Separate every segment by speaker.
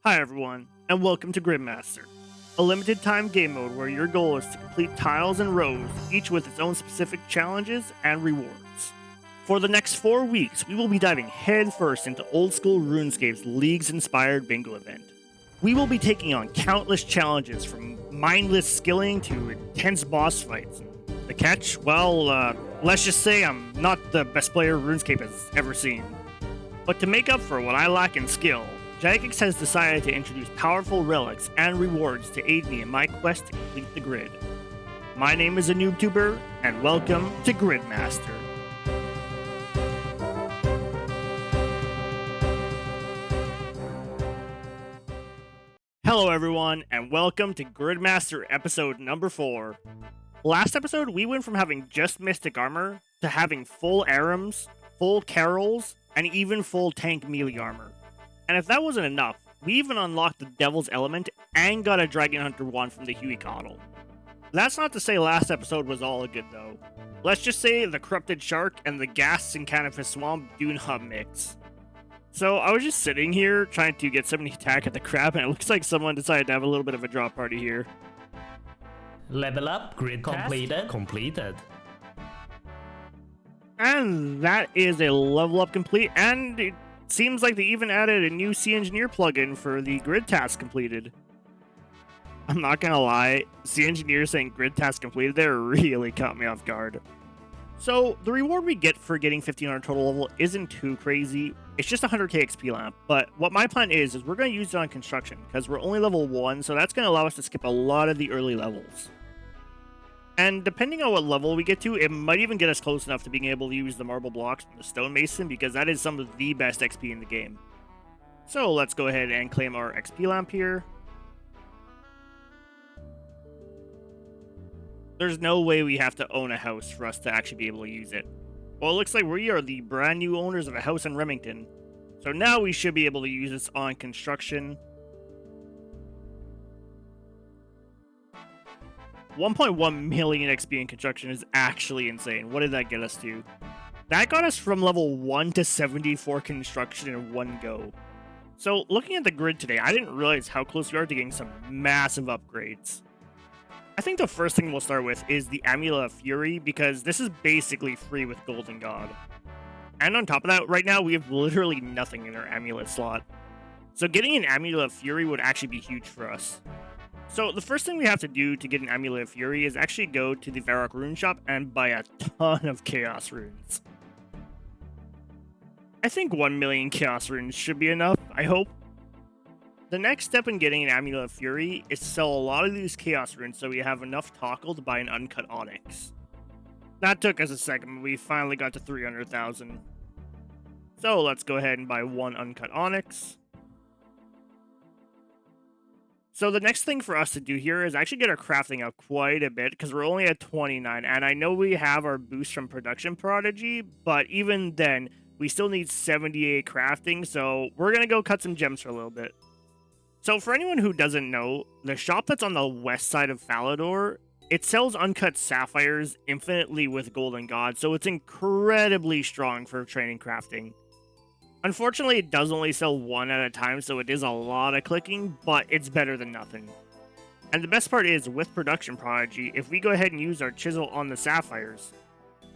Speaker 1: Hi everyone, and welcome to Gridmaster, a limited time game mode where your goal is to complete tiles and rows, each with its own specific challenges and rewards. For the next 4 weeks, we will be diving headfirst into old school RuneScape's Leagues-inspired bingo event. We will be taking on countless challenges from mindless skilling to intense boss fights. The catch? Well, let's just say I'm not the best player RuneScape has ever seen. But to make up for what I lack in skill, Jagex has decided to introduce powerful relics and rewards to aid me in my quest to complete the grid. My name is AnoobTuber, and welcome to Gridmaster. Hello everyone, and welcome to Gridmaster episode number 4. Last episode, we went from having just Mystic Armor to having full Arams, full Carols, and even full tank melee armor. And if that wasn't enough, we even unlocked the Devil's Element and got a Dragon Hunter wand from the Huey Coddle. That's not to say last episode was all good though. Let's just say the Corrupted Shark and the Gas and Canopus Swamp Dune Hub mix. So I was just sitting here trying to get 70 attack at the crab, and it looks like someone decided to have a little bit of a drop party here.
Speaker 2: Level up, grid completed.
Speaker 1: And that is a level up complete, and it seems like they even added a new Sea Engineer plugin for the grid task completed. I'm not gonna lie, Sea Engineer saying grid task completed there really caught me off guard. So the reward we get for getting 1500 total level isn't too crazy. It's just 100k XP lamp, but what my plan is we're going to use it on construction because we're only level 1, so that's going to allow us to skip a lot of the early levels. And depending on what level we get to, it might even get us close enough to being able to use the marble blocks from the stonemason, because that is some of the best XP in the game. So let's go ahead and claim our XP lamp here. There's no way we have to own a house for us to actually be able to use it. Well, it looks like we are the brand new owners of a house in Remington. So now we should be able to use this on construction. 1.1 million XP in construction is actually insane. What did that get us to? That got us from level 1 to 74 construction in one go. So looking at the grid today, I didn't realize how close we are to getting some massive upgrades. I think the first thing we'll start with is the Amulet of Fury, because this is basically free with Golden God. And on top of that, right now we have literally nothing in our Amulet slot. So getting an Amulet of Fury would actually be huge for us. So the first thing we have to do to get an Amulet of Fury is actually go to the Varrock Rune Shop and buy a ton of Chaos Runes. I think 1 million Chaos Runes should be enough, I hope. The next step in getting an Amulet of Fury is to sell a lot of these Chaos Runes so we have enough Tockle to buy an Uncut Onyx. That took us a second, but we finally got to 300,000. So let's go ahead and buy one Uncut Onyx. So the next thing for us to do here is actually get our crafting up quite a bit, because we're only at 29, and I know we have our boost from Production Prodigy, but even then, we still need 78 crafting, so we're going to go cut some gems for a little bit. So for anyone who doesn't know, the shop that's on the west side of Falador, it sells uncut sapphires infinitely with Golden God, so it's incredibly strong for training crafting. Unfortunately, it does only sell one at a time, so it is a lot of clicking, but it's better than nothing. And the best part is, with Production Prodigy, if we go ahead and use our chisel on the sapphires,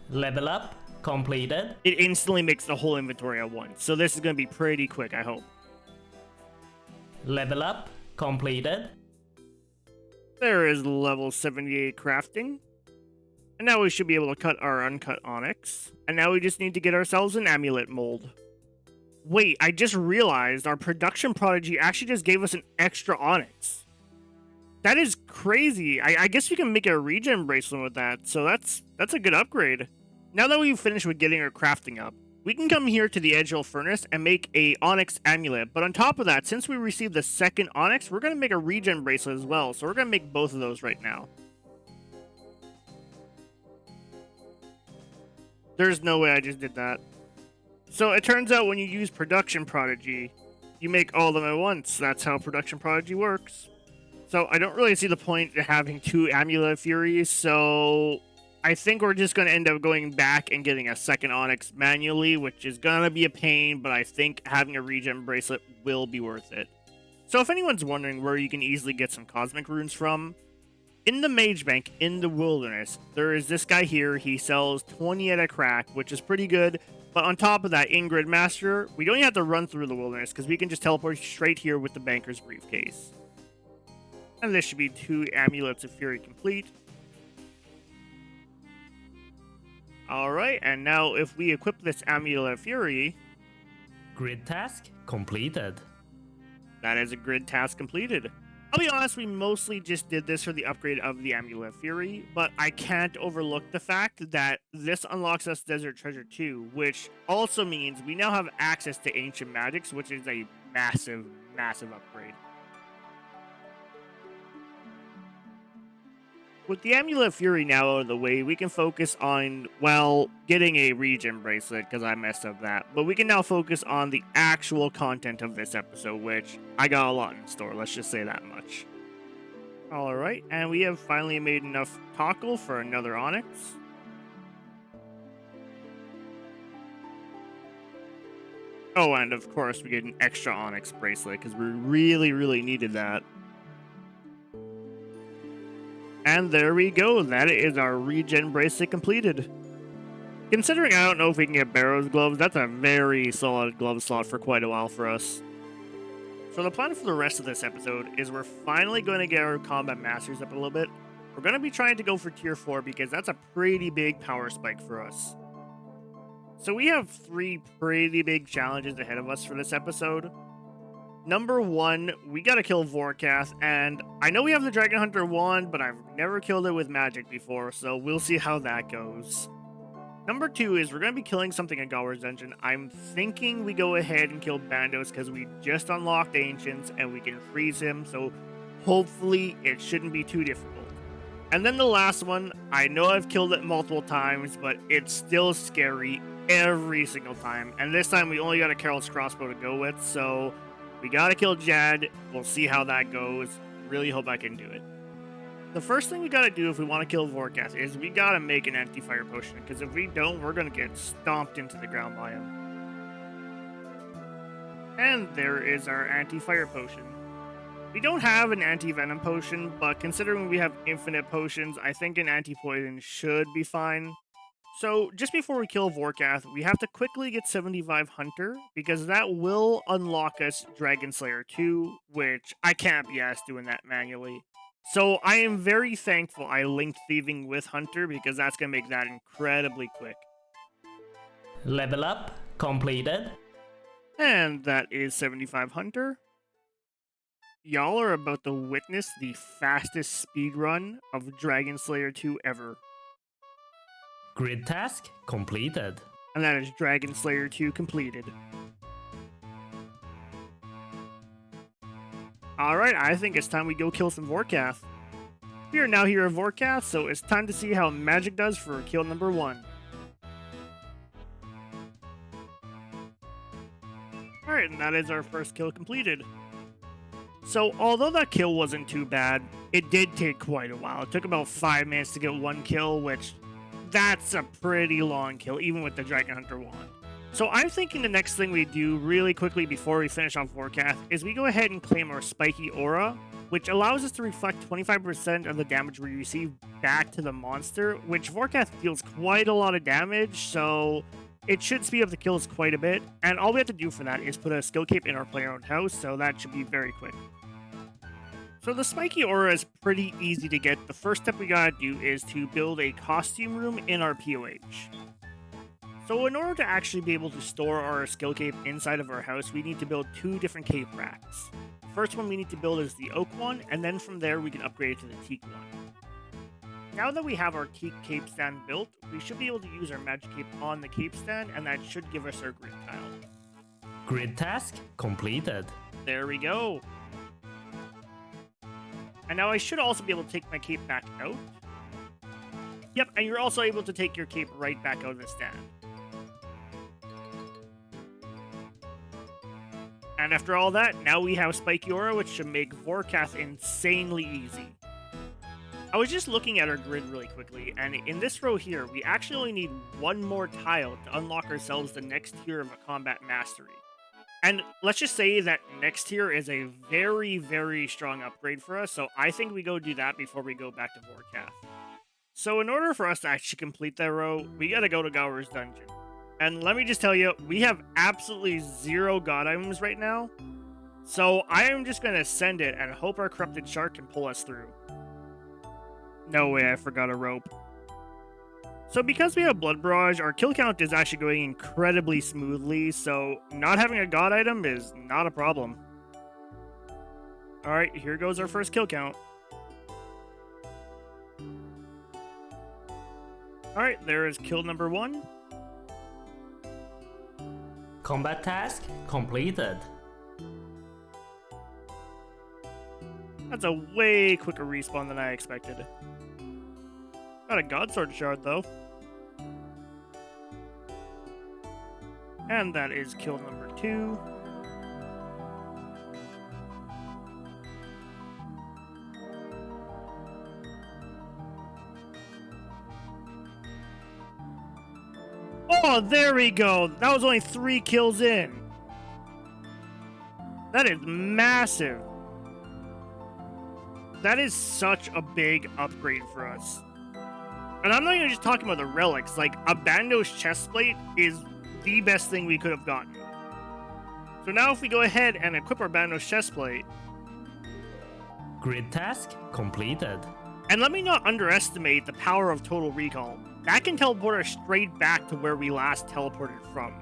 Speaker 2: Level up, completed.
Speaker 1: It instantly makes the whole inventory at once, so this is going to be pretty quick, I hope.
Speaker 2: Level up, completed.
Speaker 1: There is level 78 crafting. And now we should be able to cut our Uncut Onyx. And now we just need to get ourselves an Amulet mold. Wait, I just realized our Production Prodigy actually just gave us an extra Onyx. That is crazy. I guess we can make a regen bracelet with that, so that's a good upgrade. Now that we've finished with getting our crafting up, we can come here to the Edgel Furnace and make a Onyx Amulet, but on top of that, since we received the second Onyx, we're going to make a regen bracelet as well, so we're going to make both of those right now. There's no way I just did that. So it turns out when you use Production Prodigy, you make all of them at once. That's how Production Prodigy works. So I don't really see the point in having 2 Amulet of Furies, so I think we're just going to end up going back and getting a second Onyx manually, which is going to be a pain, but I think having a regen bracelet will be worth it. So if anyone's wondering where you can easily get some cosmic runes from, in the Mage Bank in the Wilderness, there is this guy here. He sells 20 at a crack, which is pretty good. But on top of that, in Gridmaster, we don't even have to run through the Wilderness because we can just teleport straight here with the Banker's Briefcase. And this should be 2 Amulets of Fury complete. Alright, and now if we equip this Amulet of Fury...
Speaker 2: Grid task completed.
Speaker 1: That is a grid task completed. I'll be honest, we mostly just did this for the upgrade of the Amulet of Fury, but I can't overlook the fact that this unlocks us Desert Treasure 2, which also means we now have access to Ancient Magics, which is a massive, massive upgrade. With the Amulet of Fury now out of the way, we can focus on, well, getting a regen bracelet, because I messed up that. But we can now focus on the actual content of this episode, which I got a lot in store, let's just say that much. Alright, and we have finally made enough tackle for another Onyx. Oh, and of course we get an extra Onyx bracelet, because we really needed that. And there we go, that is our regen bracelet completed. Considering I don't know if we can get Barrow's gloves, that's a very solid glove slot for quite a while for us. So the plan for the rest of this episode is we're finally going to get our combat masters up a little bit. We're going to be trying to go for tier 4 because that's a pretty big power spike for us. So we have 3 pretty big challenges ahead of us for this episode. Number 1, we gotta kill Vorkath, and I know we have the Dragon Hunter wand, but I've never killed it with magic before, so we'll see how that goes. Number 2 is we're gonna be killing something in Gower's Dungeon. I'm thinking we go ahead and kill Bandos because we just unlocked Ancients and we can freeze him, so hopefully it shouldn't be too difficult. And then the last one, I know I've killed it multiple times, but it's still scary every single time, and this time we only got a Carol's Crossbow to go with, so we gotta kill Jad. We'll see how that goes. Really hope I can do it. The first thing we gotta do if we want to kill Vorkath is we gotta make an anti-fire potion, because if we don't, we're gonna get stomped into the ground by him. And there is our anti-fire potion. We don't have an anti-venom potion, but considering we have infinite potions, I think an anti-poison should be fine. So, just before we kill Vorkath, we have to quickly get 75 Hunter, because that will unlock us Dragon Slayer 2, which I can't be asked doing that manually. So, I am very thankful I linked thieving with Hunter, because that's going to make that incredibly quick.
Speaker 2: Level up completed.
Speaker 1: And that is 75 Hunter. Y'all are about to witness the fastest speedrun of Dragon Slayer 2 ever.
Speaker 2: Grid task completed.
Speaker 1: And that is Dragon Slayer 2 completed. Alright, I think it's time we go kill some Vorkath. We are now here at Vorkath, so it's time to see how magic does for kill number 1. Alright, and that is our first kill completed. So, although that kill wasn't too bad, it did take quite a while. It took about 5 minutes to get 1 kill, which that's a pretty long kill, even with the Dragon Hunter wand. So I'm thinking the next thing we do really quickly before we finish off Vorkath is we go ahead and claim our Spiky Aura, which allows us to reflect 25% of the damage we receive back to the monster, which Vorkath deals quite a lot of damage, so it should speed up the kills quite a bit. And all we have to do for that is put a skill cape in our player-owned house, so that should be very quick. So the Spiky Aura is pretty easy to get. The first step we gotta do is to build a costume room in our POH. So in order to actually be able to store our skill cape inside of our house, we need to build 2 different cape racks. The first one we need to build is the oak one, and then from there we can upgrade it to the teak one. Now that we have our teak cape stand built, we should be able to use our magic cape on the cape stand, and that should give us our grid tile.
Speaker 2: Grid task completed.
Speaker 1: There we go. And now I should also be able to take my cape back out. Yep, and you're also able to take your cape right back out of the stand. And after all that, now we have Spiky Aura, which should make Vorkath insanely easy. I was just looking at our grid really quickly, and in this row here, we actually only need 1 more tile to unlock ourselves the next tier of a combat mastery. And let's just say that next tier is a very, very strong upgrade for us, so I think we go do that before we go back to Vorkath. So in order for us to actually complete that row, we gotta go to Gower's Dungeon. And let me just tell you, we have absolutely 0 god items right now, so I am just gonna send it and hope our Corrupted Shark can pull us through. No way, I forgot a rope. So because we have Blood Barrage, our kill count is actually going incredibly smoothly, so not having a god item is not a problem. Alright, here goes our first kill count. Alright, there is kill number 1.
Speaker 2: Combat task completed.
Speaker 1: That's a way quicker respawn than I expected. Got a God Sword shard though. And that is kill number 2. Oh, there we go. That was only 3 kills in. That is massive. That is such a big upgrade for us. And I'm not even just talking about the relics. Like, a Bandos chestplate is the best thing we could have gotten. So now if we go ahead and equip our Bandos chestplate...
Speaker 2: Grid task completed.
Speaker 1: And let me not underestimate the power of Total Recall. That can teleport us straight back to where we last teleported from.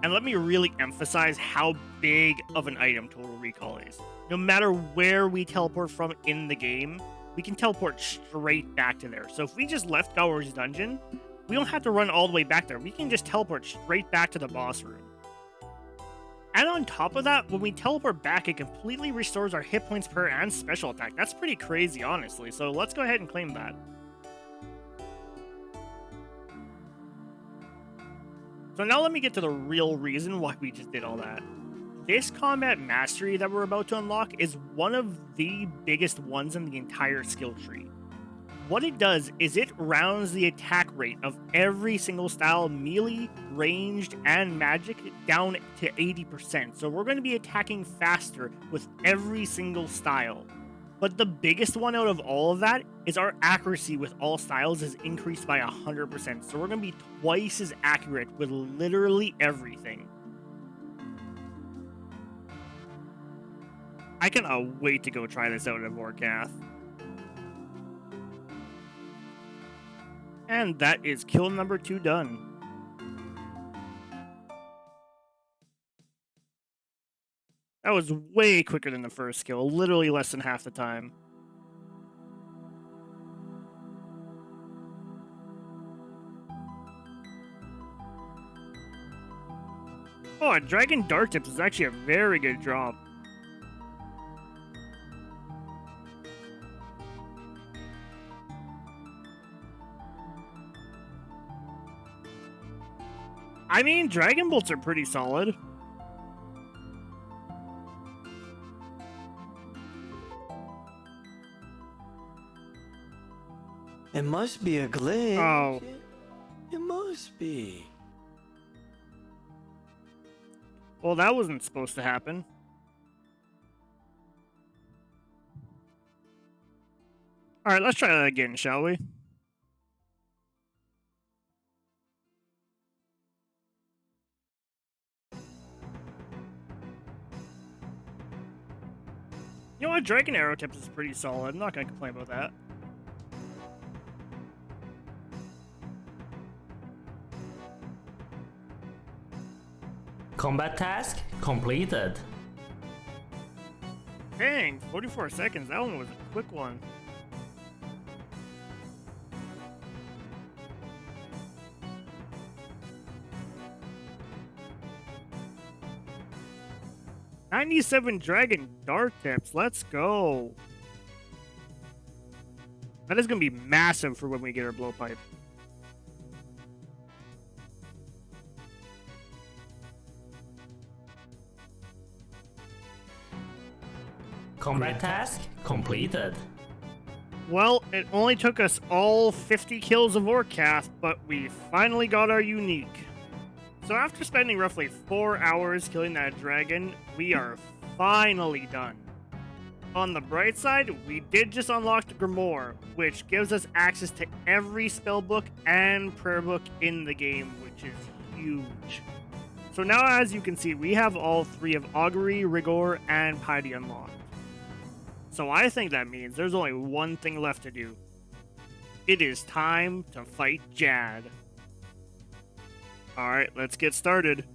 Speaker 1: And let me really emphasize how big of an item Total Recall is. No matter where we teleport from in the game, we can teleport straight back to there. So if we just left Gower's Dungeon, we don't have to run all the way back there. We can just teleport straight back to the boss room. And on top of that, when we teleport back, it completely restores our hit points per and special attack. That's pretty crazy, honestly. So let's go ahead and claim that. So now let me get to the real reason why we just did all that. This combat mastery that we're about to unlock is one of the biggest ones in the entire skill tree. What it does is it rounds the attack rate of every single style, melee, ranged, and magic down to 80%. So we're going to be attacking faster with every single style. But the biggest one out of all of that is our accuracy with all styles is increased by 100%. So we're going to be twice as accurate with literally everything. I cannot wait to go try this out at Vorkath. And that is kill number 2 done. That was way quicker than the first kill, literally less than half the time. Oh, a Dragon Dart Tips is actually a very good drop. I mean, Dragon Bolts are pretty solid.
Speaker 3: It must be a glitch.
Speaker 1: Oh.
Speaker 3: It must be.
Speaker 1: Well, that wasn't supposed to happen. Alright, let's try that again, shall we? You know what? Dragon Arrow Tips is pretty solid. I'm not going to complain about that.
Speaker 2: Combat task completed.
Speaker 1: Dang, 44 seconds. That one was a quick one. $97 Dragon Dart Tips. Let's go. That is going to be massive for when we get our blowpipe.
Speaker 2: Combat task completed.
Speaker 1: Well, it only took us all 50 kills of Vorkath, but we finally got our unique. So after spending roughly 4 hours killing that dragon, we are finally done. On the bright side, we did just unlock the Grimoire, which gives us access to every spellbook and prayer book in the game, which is huge. So now, as you can see, we have all 3 of Augury, Rigor, and Piety unlocked. So I think that means there's only one thing left to do. It is time to fight Jad. Alright, let's get started.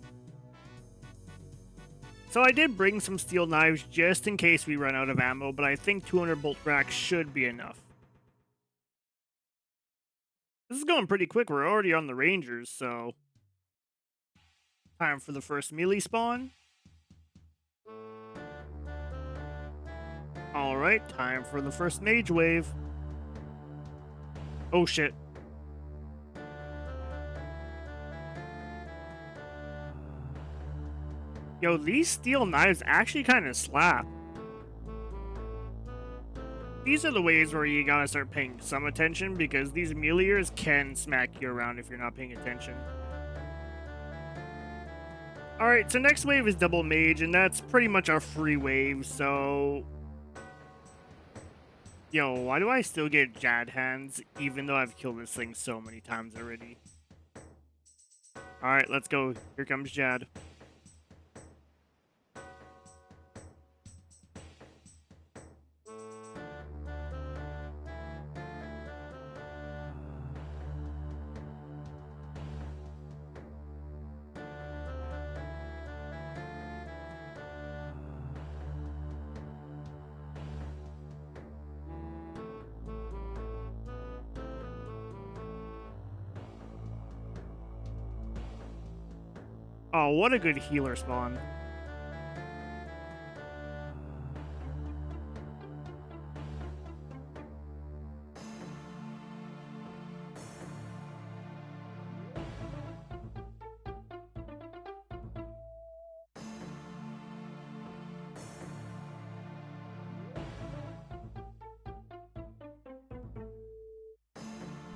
Speaker 1: So I did bring some steel knives just in case we run out of ammo, but I think 200 bolt racks should be enough. This is going pretty quick, we're already on the Rangers, so... Time for the first melee spawn. Alright, time for the first mage wave. Oh shit. Yo, these steel knives actually kind of slap. These are the ways where you gotta start paying some attention, because these meleeers can smack you around if you're not paying attention. Alright, so next wave is double mage, and that's pretty much our free wave, so... Yo, why do I still get Jad hands, even though I've killed this thing so many times already? Alright, let's go. Here comes Jad. Oh, what a good healer spawn.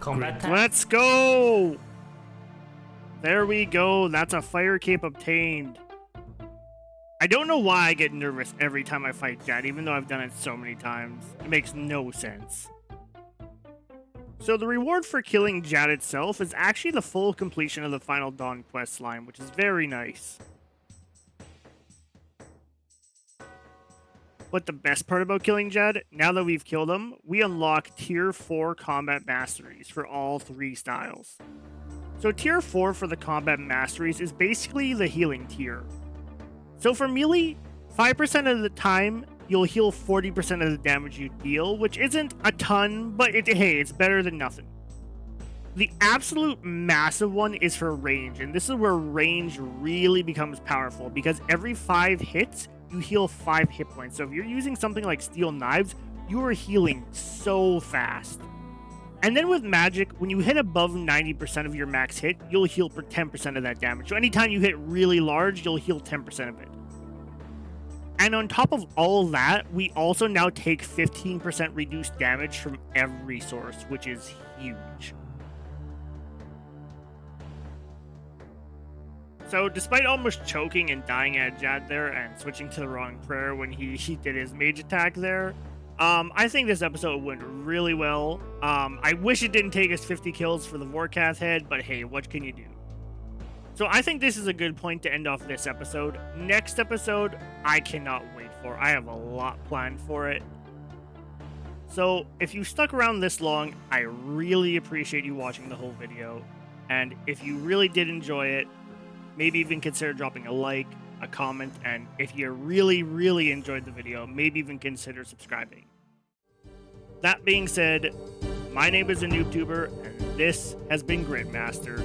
Speaker 2: Combat task.
Speaker 1: Let's go! There we go. That's a fire cape obtained. I don't know why I get nervous every time I fight Jad, even though I've done it so many times. It makes no sense. So the reward for killing Jad itself is actually the full completion of the final Dawn quest line, which is very nice. But the best part about killing Jad, now that we've killed him, we unlock tier 4 combat masteries for all 3 styles. So tier 4 for the combat masteries is basically the healing tier. So for melee, 5% of the time, you'll heal 40% of the damage you deal, which isn't a ton, but hey, it's better than nothing. The absolute massive one is for range, and this is where range really becomes powerful, because every 5 hits, you heal 5 hit points. So if you're using something like steel knives, you are healing so fast. And then with magic, when you hit above 90% of your max hit, you'll heal for 10% of that damage. So anytime you hit really large, you'll heal 10% of it. And on top of all that, we also now take 15% reduced damage from every source, which is huge. So despite almost choking and dying at Jad there and switching to the wrong prayer when he did his mage attack there, I think this episode went really well. I wish it didn't take us 50 kills for the Vorkath head, but hey, what can you do? So I think this is a good point to end off this episode. Next episode, I cannot wait for. I have a lot planned for it. So if you stuck around this long, I really appreciate you watching the whole video. And if you really did enjoy it, maybe even consider dropping a like, a comment, and if you really enjoyed the video, maybe even consider subscribing. That being said, my name is AnoobTuber, and this has been Gridmaster.